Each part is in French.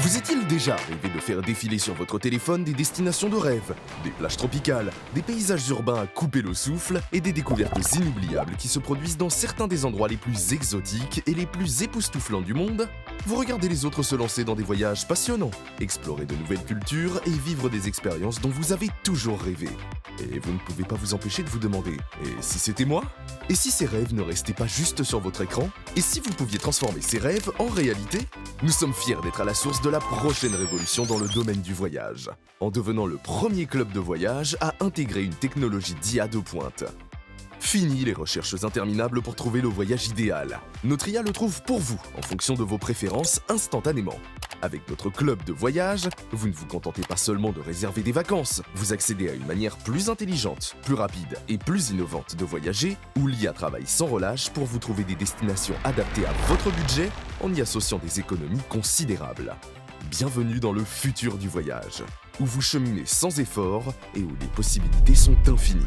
Vous est-il déjà arrivé de faire défiler sur votre téléphone des destinations de rêve, des plages tropicales, des paysages urbains à couper le souffle et des découvertes inoubliables qui se produisent dans certains des endroits les plus exotiques et les plus époustouflants du monde? Vous regardez les autres se lancer dans des voyages passionnants, explorer de nouvelles cultures et vivre des expériences dont vous avez toujours rêvé. Et vous ne pouvez pas vous empêcher de vous demander « Et si c'était moi ?» Et si ces rêves ne restaient pas juste sur votre écran? Et si vous pouviez transformer ces rêves en réalité? Nous sommes fiers d'être à la source de la prochaine révolution dans le domaine du voyage, en devenant le premier club de voyage à intégrer une technologie d'IA de pointe. Fini les recherches interminables pour trouver le voyage idéal. Notre IA le trouve pour vous, en fonction de vos préférences, instantanément. Avec notre club de voyage, vous ne vous contentez pas seulement de réserver des vacances, vous accédez à une manière plus intelligente, plus rapide et plus innovante de voyager, où l'IA travaille sans relâche pour vous trouver des destinations adaptées à votre budget, en y associant des économies considérables. Bienvenue dans le futur du voyage, où vous cheminez sans effort et où les possibilités sont infinies.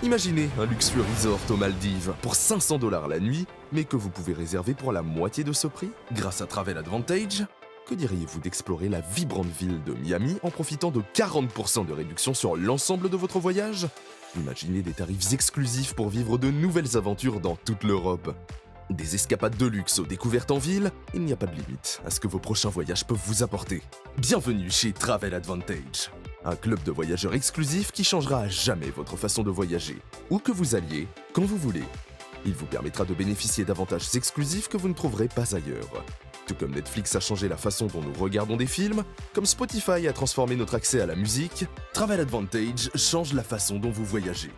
Imaginez un luxueux resort aux Maldives pour 500 $ la nuit, mais que vous pouvez réserver pour la moitié de ce prix grâce à Travel Advantage. Que diriez-vous d'explorer la vibrante ville de Miami en profitant de 40% de réduction sur l'ensemble de votre voyage? Imaginez des tarifs exclusifs pour vivre de nouvelles aventures dans toute l'Europe. Des escapades de luxe aux découvertes en ville, il n'y a pas de limite à ce que vos prochains voyages peuvent vous apporter. Bienvenue chez Travel Advantage, un club de voyageurs exclusif qui changera à jamais votre façon de voyager, où que vous alliez, quand vous voulez. Il vous permettra de bénéficier d'avantages exclusifs que vous ne trouverez pas ailleurs. Tout comme Netflix a changé la façon dont nous regardons des films, comme Spotify a transformé notre accès à la musique, Travel Advantage change la façon dont vous voyagez.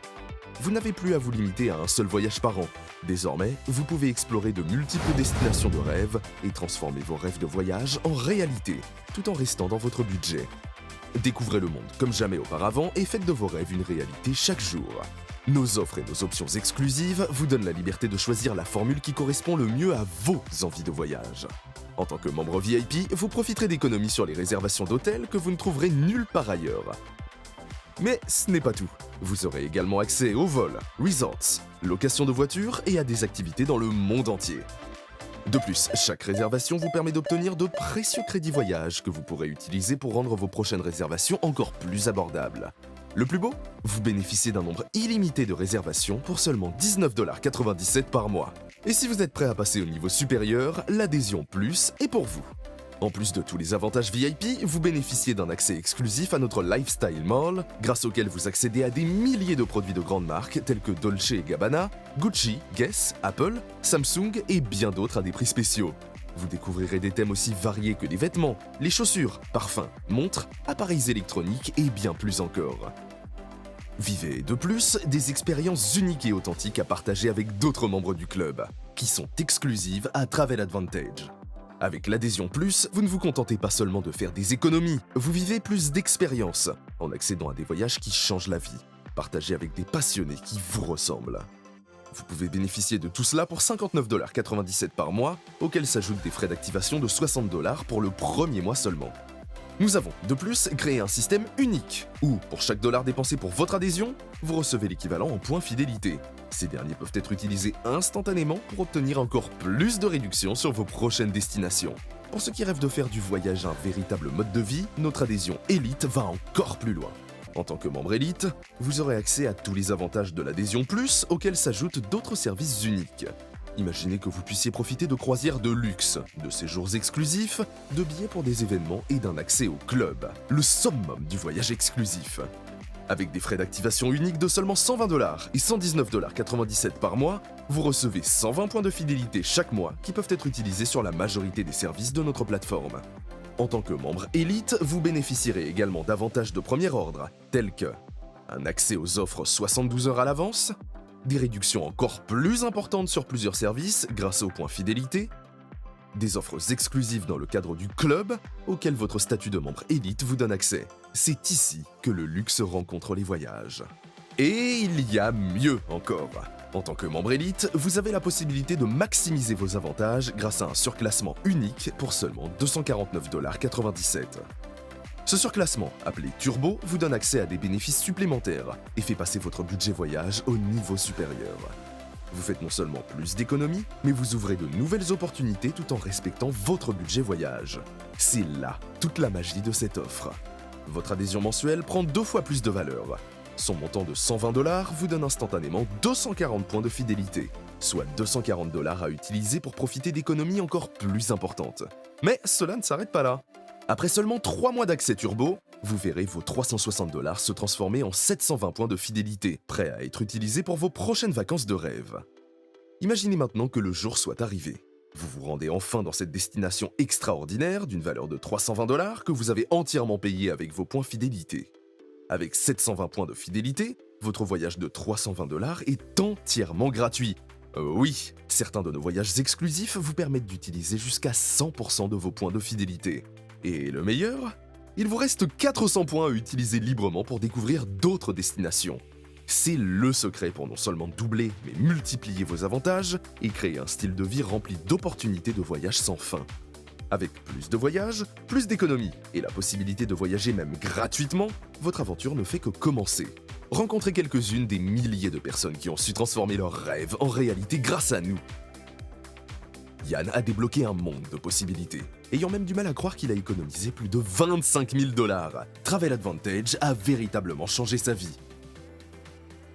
Vous n'avez plus à vous limiter à un seul voyage par an. Désormais, vous pouvez explorer de multiples destinations de rêve et transformer vos rêves de voyage en réalité, tout en restant dans votre budget. Découvrez le monde comme jamais auparavant et faites de vos rêves une réalité chaque jour. Nos offres et nos options exclusives vous donnent la liberté de choisir la formule qui correspond le mieux à vos envies de voyage. En tant que membre VIP, vous profiterez d'économies sur les réservations d'hôtels que vous ne trouverez nulle part ailleurs. Mais ce n'est pas tout. Vous aurez également accès aux vols, resorts, location de voitures et à des activités dans le monde entier. De plus, chaque réservation vous permet d'obtenir de précieux crédits voyage que vous pourrez utiliser pour rendre vos prochaines réservations encore plus abordables. Le plus beau? Vous bénéficiez d'un nombre illimité de réservations pour seulement 19,97 $ par mois. Et si vous êtes prêt à passer au niveau supérieur, l'adhésion Plus est pour vous. En plus de tous les avantages VIP, vous bénéficiez d'un accès exclusif à notre Lifestyle Mall, grâce auquel vous accédez à des milliers de produits de grandes marques tels que Dolce & Gabbana, Gucci, Guess, Apple, Samsung et bien d'autres à des prix spéciaux. Vous découvrirez des thèmes aussi variés que les vêtements, les chaussures, parfums, montres, appareils électroniques et bien plus encore. Vivez de plus des expériences uniques et authentiques à partager avec d'autres membres du club, qui sont exclusives à Travel Advantage. Avec l'adhésion Plus, vous ne vous contentez pas seulement de faire des économies, vous vivez plus d'expériences, en accédant à des voyages qui changent la vie, partagés avec des passionnés qui vous ressemblent. Vous pouvez bénéficier de tout cela pour 59,97 $ par mois, auxquels s'ajoutent des frais d'activation de 60 $ pour le premier mois seulement. Nous avons, de plus, créé un système unique, où, pour chaque dollar dépensé pour votre adhésion, vous recevez l'équivalent en points fidélité. Ces derniers peuvent être utilisés instantanément pour obtenir encore plus de réductions sur vos prochaines destinations. Pour ceux qui rêvent de faire du voyage un véritable mode de vie, notre adhésion Elite va encore plus loin. En tant que membre Elite, vous aurez accès à tous les avantages de l'adhésion Plus, auxquels s'ajoutent d'autres services uniques. Imaginez que vous puissiez profiter de croisières de luxe, de séjours exclusifs, de billets pour des événements et d'un accès au club, le summum du voyage exclusif. Avec des frais d'activation uniques de seulement 120 $ et 119,97 $ par mois, vous recevez 120 points de fidélité chaque mois qui peuvent être utilisés sur la majorité des services de notre plateforme. En tant que membre Elite, vous bénéficierez également d'avantages de premier ordre, tels que un accès aux offres 72 heures à l'avance, des réductions encore plus importantes sur plusieurs services grâce aux points fidélité, des offres exclusives dans le cadre du club auquel votre statut de membre Elite vous donne accès. C'est ici que le luxe rencontre les voyages. Et il y a mieux encore. En tant que membre Elite, vous avez la possibilité de maximiser vos avantages grâce à un surclassement unique pour seulement 249,97 $. Ce surclassement, appelé Turbo, vous donne accès à des bénéfices supplémentaires et fait passer votre budget voyage au niveau supérieur. Vous faites non seulement plus d'économies, mais vous ouvrez de nouvelles opportunités tout en respectant votre budget voyage. C'est là toute la magie de cette offre. Votre adhésion mensuelle prend 2 fois plus de valeur. Son montant de 120 $ vous donne instantanément 240 points de fidélité, soit 240 $ à utiliser pour profiter d'économies encore plus importantes. Mais cela ne s'arrête pas là. Après seulement 3 mois d'accès turbo, vous verrez vos 360 $ se transformer en 720 points de fidélité, prêts à être utilisés pour vos prochaines vacances de rêve. Imaginez maintenant que le jour soit arrivé. Vous vous rendez enfin dans cette destination extraordinaire d'une valeur de 320 $ que vous avez entièrement payé avec vos points fidélité. Avec 720 points de fidélité, votre voyage de 320 $ est entièrement gratuit. Oui, certains de nos voyages exclusifs vous permettent d'utiliser jusqu'à 100% de vos points de fidélité. Et le meilleur ? Il vous reste 400 points à utiliser librement pour découvrir d'autres destinations. C'est le secret pour non seulement doubler, mais multiplier vos avantages et créer un style de vie rempli d'opportunités de voyage sans fin. Avec plus de voyages, plus d'économies et la possibilité de voyager même gratuitement, votre aventure ne fait que commencer. Rencontrez quelques-unes des milliers de personnes qui ont su transformer leurs rêves en réalité grâce à nous. Yann a débloqué un monde de possibilités, ayant même du mal à croire qu'il a économisé plus de 25 000 $. Travel Advantage a véritablement changé sa vie.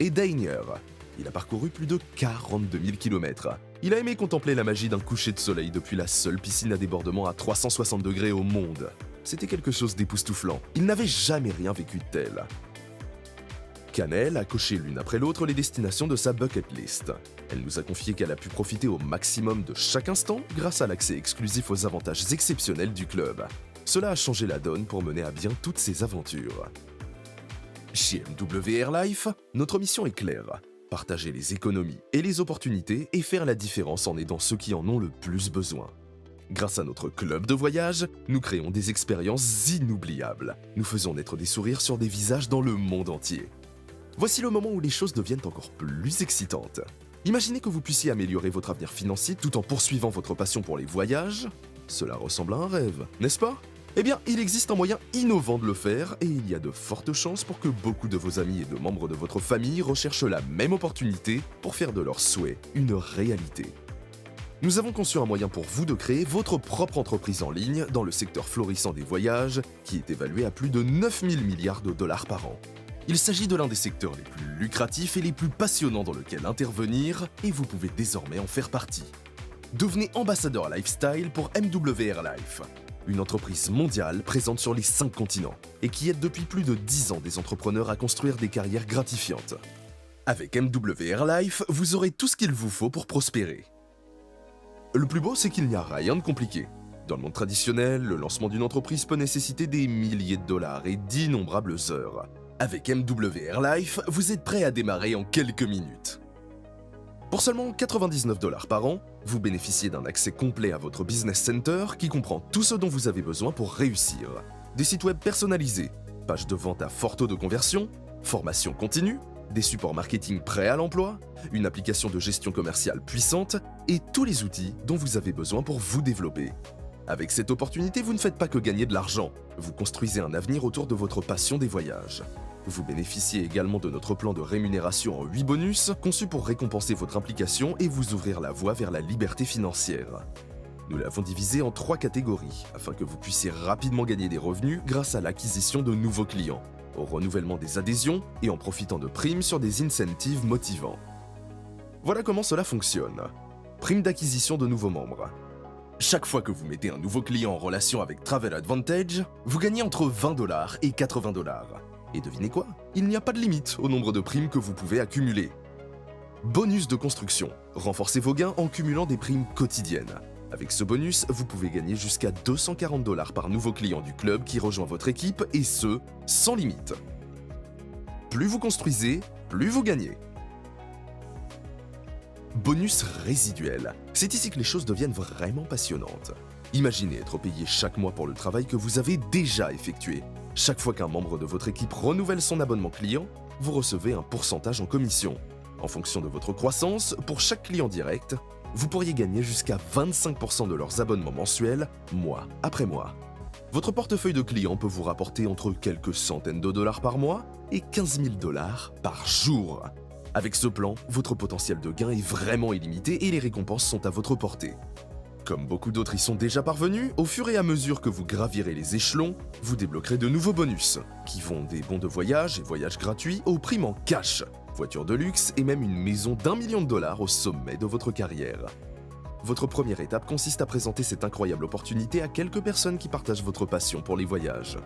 Et Dainier, il a parcouru plus de 42 000 km. Il a aimé contempler la magie d'un coucher de soleil depuis la seule piscine à débordement à 360 degrés au monde. C'était quelque chose d'époustouflant. Il n'avait jamais rien vécu de tel. Canel a coché l'une après l'autre les destinations de sa bucket list. Elle nous a confié qu'elle a pu profiter au maximum de chaque instant grâce à l'accès exclusif aux avantages exceptionnels du club. Cela a changé la donne pour mener à bien toutes ses aventures. Chez MW Airlife, notre mission est claire. Partager les économies et les opportunités et faire la différence en aidant ceux qui en ont le plus besoin. Grâce à notre club de voyage, nous créons des expériences inoubliables. Nous faisons naître des sourires sur des visages dans le monde entier. Voici le moment où les choses deviennent encore plus excitantes. Imaginez que vous puissiez améliorer votre avenir financier tout en poursuivant votre passion pour les voyages. Cela ressemble à un rêve, n'est-ce pas ? Eh bien, il existe un moyen innovant de le faire et il y a de fortes chances pour que beaucoup de vos amis et de membres de votre famille recherchent la même opportunité pour faire de leurs souhaits une réalité. Nous avons conçu un moyen pour vous de créer votre propre entreprise en ligne dans le secteur florissant des voyages qui est évalué à plus de 9 000 milliards de $ par an. Il s'agit de l'un des secteurs les plus lucratifs et les plus passionnants dans lequel intervenir et vous pouvez désormais en faire partie. Devenez ambassadeur lifestyle pour MW Airlife, une entreprise mondiale présente sur les 5 continents et qui aide depuis plus de 10 ans des entrepreneurs à construire des carrières gratifiantes. Avec MW Airlife, vous aurez tout ce qu'il vous faut pour prospérer. Le plus beau, c'est qu'il n'y a rien de compliqué. Dans le monde traditionnel, le lancement d'une entreprise peut nécessiter des milliers de dollars et d'innombrables heures. Avec MW Airlife, vous êtes prêt à démarrer en quelques minutes. Pour seulement 99 $ par an, vous bénéficiez d'un accès complet à votre business center qui comprend tout ce dont vous avez besoin pour réussir. Des sites web personnalisés, pages de vente à fort taux de conversion, formation continue, des supports marketing prêts à l'emploi, une application de gestion commerciale puissante et tous les outils dont vous avez besoin pour vous développer. Avec cette opportunité, vous ne faites pas que gagner de l'argent, vous construisez un avenir autour de votre passion des voyages. Vous bénéficiez également de notre plan de rémunération en 8 bonus, conçu pour récompenser votre implication et vous ouvrir la voie vers la liberté financière. Nous l'avons divisé en 3 catégories, afin que vous puissiez rapidement gagner des revenus grâce à l'acquisition de nouveaux clients, au renouvellement des adhésions et en profitant de primes sur des incentives motivants. Voilà comment cela fonctionne. Prime d'acquisition de nouveaux membres. Chaque fois que vous mettez un nouveau client en relation avec Travel Advantage, vous gagnez entre 20 $ et 80 $. Et devinez quoi ? Il n'y a pas de limite au nombre de primes que vous pouvez accumuler. Bonus de construction. Renforcez vos gains en cumulant des primes quotidiennes. Avec ce bonus, vous pouvez gagner jusqu'à 240 $ par nouveau client du club qui rejoint votre équipe et ce, sans limite. Plus vous construisez, plus vous gagnez. Bonus résiduel. C'est ici que les choses deviennent vraiment passionnantes. Imaginez être payé chaque mois pour le travail que vous avez déjà effectué. Chaque fois qu'un membre de votre équipe renouvelle son abonnement client, vous recevez un pourcentage en commission. En fonction de votre croissance, pour chaque client direct, vous pourriez gagner jusqu'à 25% de leurs abonnements mensuels, mois après mois. Votre portefeuille de clients peut vous rapporter entre quelques centaines de dollars par mois et 15 000 $ par jour. Avec ce plan, votre potentiel de gain est vraiment illimité et les récompenses sont à votre portée. Comme beaucoup d'autres y sont déjà parvenus, au fur et à mesure que vous gravirez les échelons, vous débloquerez de nouveaux bonus, qui vont des bons de voyage et voyages gratuits aux primes en cash, voitures de luxe et même une maison d'1 million de dollars au sommet de votre carrière. Votre première étape consiste à présenter cette incroyable opportunité à quelques personnes qui partagent votre passion pour les voyages.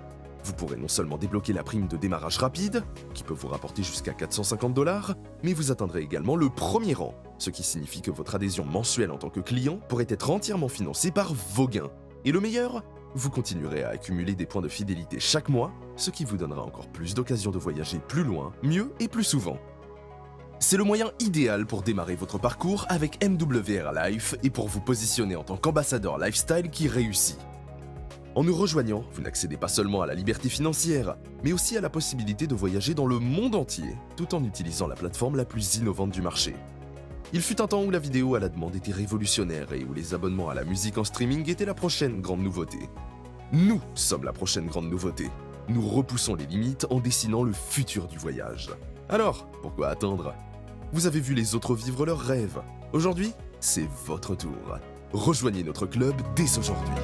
Vous pourrez non seulement débloquer la prime de démarrage rapide, qui peut vous rapporter jusqu'à 450 dollars, mais vous atteindrez également le premier rang, ce qui signifie que votre adhésion mensuelle en tant que client pourrait être entièrement financée par vos gains. Et le meilleur, vous continuerez à accumuler des points de fidélité chaque mois, ce qui vous donnera encore plus d'occasions de voyager plus loin, mieux et plus souvent. C'est le moyen idéal pour démarrer votre parcours avec MWR Life et pour vous positionner en tant qu'ambassadeur lifestyle qui réussit. En nous rejoignant, vous n'accédez pas seulement à la liberté financière, mais aussi à la possibilité de voyager dans le monde entier, tout en utilisant la plateforme la plus innovante du marché. Il fut un temps où la vidéo à la demande était révolutionnaire et où les abonnements à la musique en streaming étaient la prochaine grande nouveauté. Nous sommes la prochaine grande nouveauté. Nous repoussons les limites en dessinant le futur du voyage. Alors, pourquoi attendre ? Vous avez vu les autres vivre leurs rêves. Aujourd'hui, c'est votre tour. Rejoignez notre club dès aujourd'hui.